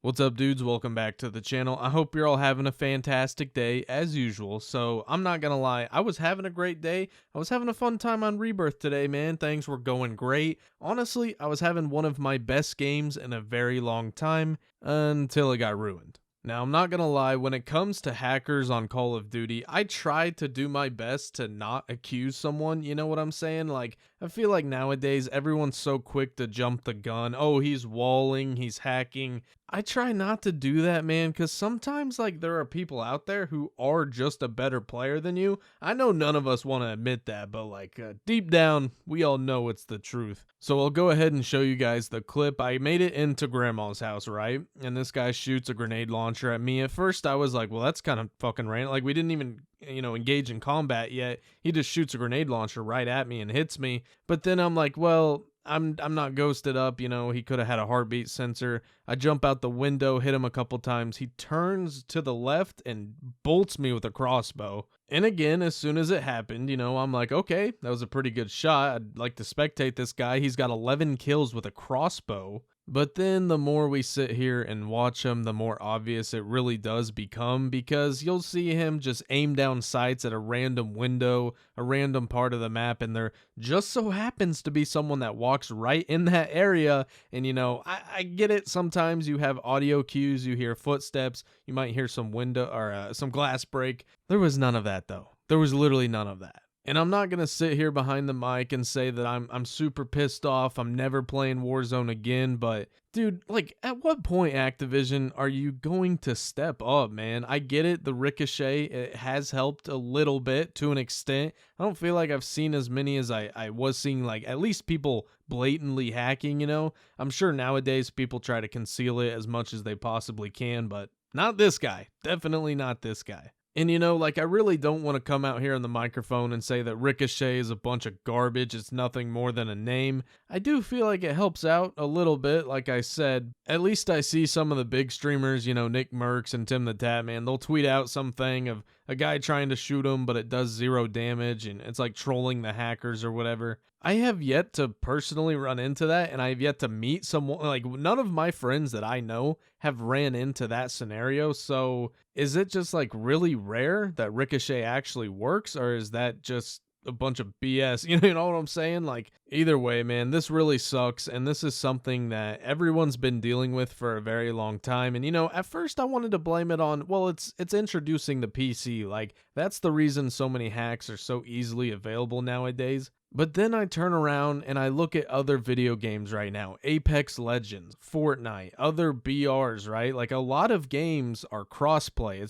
What's up, dudes? Welcome back to the channel. I hope you're all having a fantastic day as usual. So I'm not gonna lie, I was having a great day. I was having a fun time on Rebirth today, man. Things were going great. Honestly, I was having one of my best games in a very long time until it got ruined. Now, I'm not gonna lie, when it comes to hackers on Call of Duty, I try to do my best to not accuse someone, you know what I'm saying? Like, I feel like nowadays everyone's so quick to jump the gun. Oh, he's walling, he's hacking. I try not to do that, man, because sometimes, like, there are people out there who are just a better player than you. I know none of us want to admit that, but, like, deep down, we all know it's the truth. So I'll go ahead and show you guys the clip. I made it into Grandma's house, right? And this guy shoots a grenade launcher at me. At first, I was like, well, that's kind of fucking random. Like, we didn't even engage in combat yet. He just shoots a grenade launcher right at me and hits me. But then I'm like, well, I'm not ghosted up, he could have had a heartbeat sensor. I jump out the window, hit him a couple times. He turns to the left and bolts me with a crossbow. And again, as soon as it happened, I'm like, okay, that was a pretty good shot. I'd like to spectate this guy. He's got 11 kills with a crossbow. But then the more we sit here and watch him, the more obvious it really does become, because you'll see him just aim down sights at a random window, a random part of the map, and there just so happens to be someone that walks right in that area. And I get it. Sometimes you have audio cues, you hear footsteps, you might hear some window or some glass break. There was none of that though. There was literally none of that. And I'm not going to sit here behind the mic and say that I'm super pissed off. I'm never playing Warzone again. But, dude, like, at what point, Activision, are you going to step up, man? I get it. The Ricochet, it has helped a little bit to an extent. I don't feel like I've seen as many as I was seeing, like, at least people blatantly hacking, I'm sure nowadays people try to conceal it as much as they possibly can, but not this guy. Definitely not this guy. And I really don't want to come out here on the microphone and say that Ricochet is a bunch of garbage. It's nothing more than a name. I do feel like it helps out a little bit, like I said. At least I see some of the big streamers, Nick Mercs and Tim the Tatman, they'll tweet out something of a guy trying to shoot him, but it does 0 damage, and it's like trolling the hackers or whatever. I have yet to personally run into that, and I have yet to meet someone, like, none of my friends that I know have ran into that scenario. So is it just like really rare that Ricochet actually works, or is that just a bunch of BS? You know what I'm saying? Like, either way, man, this really sucks, and this is something that everyone's been dealing with for a very long time. And at first I wanted to blame it on, well, it's introducing the PC. Like, that's the reason so many hacks are so easily available nowadays. But then I turn around and I look at other video games right now. Apex Legends, Fortnite, other BRs, right? Like, a lot of games are crossplay.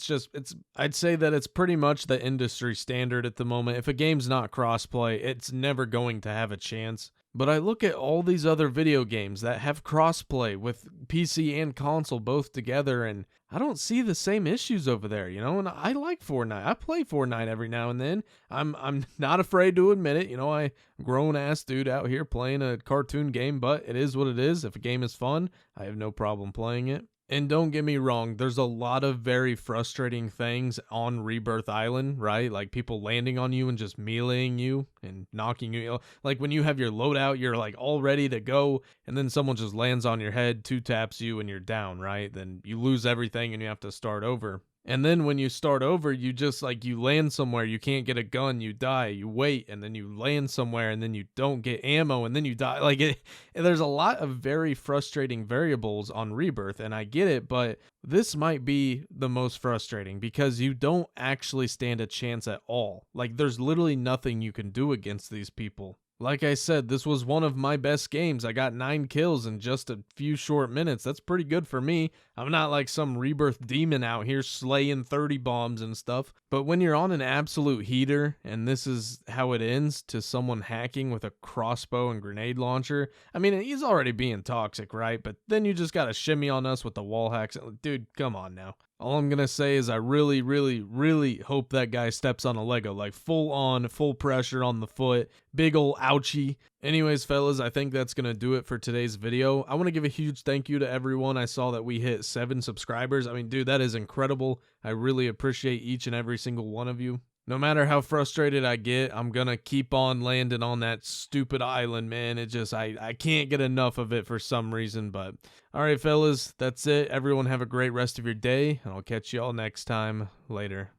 I'd say that it's pretty much the industry standard at the moment. If a game's not crossplay, it's never going to have a chance. But I look at all these other video games that have crossplay with PC and console both together, and I don't see the same issues over there, and I like Fortnite. I play Fortnite every now and then. I'm not afraid to admit it. I'm a grown-ass dude out here playing a cartoon game, but it is what it is. If a game is fun, I have no problem playing it. And don't get me wrong, there's a lot of very frustrating things on Rebirth Island, right? Like people landing on you and just meleeing you and knocking you. Like when you have your loadout, you're like all ready to go, and then someone just lands on your head, 2-taps you, and you're down, right? Then you lose everything and you have to start over. And then when you start over, you just you land somewhere, you can't get a gun, you die, you wait, and then you land somewhere, and then you don't get ammo, and then you die. There's a lot of very frustrating variables on Rebirth, and I get it, but this might be the most frustrating because you don't actually stand a chance at all. Like, there's literally nothing you can do against these people. Like I said, this was one of my best games. I got 9 kills in just a few short minutes. That's pretty good for me. I'm not like some Rebirth demon out here slaying 30 bombs and stuff. But when you're on an absolute heater, and this is how it ends to someone hacking with a crossbow and grenade launcher, I mean, he's already being toxic, right? But then you just gotta shimmy on us with the wall hacks. Dude, come on now. All I'm going to say is I really, really, really hope that guy steps on a Lego, like full on, full pressure on the foot, big ol' ouchie. Anyways, fellas, I think that's going to do it for today's video. I want to give a huge thank you to everyone. I saw that we hit 7 subscribers. I mean, dude, that is incredible. I really appreciate each and every single one of you. No matter how frustrated I get, I'm gonna keep on landing on that stupid island, man. It just I can't get enough of it for some reason. But all right, fellas, that's it. Everyone have a great rest of your day, and I'll catch you all next time. Later.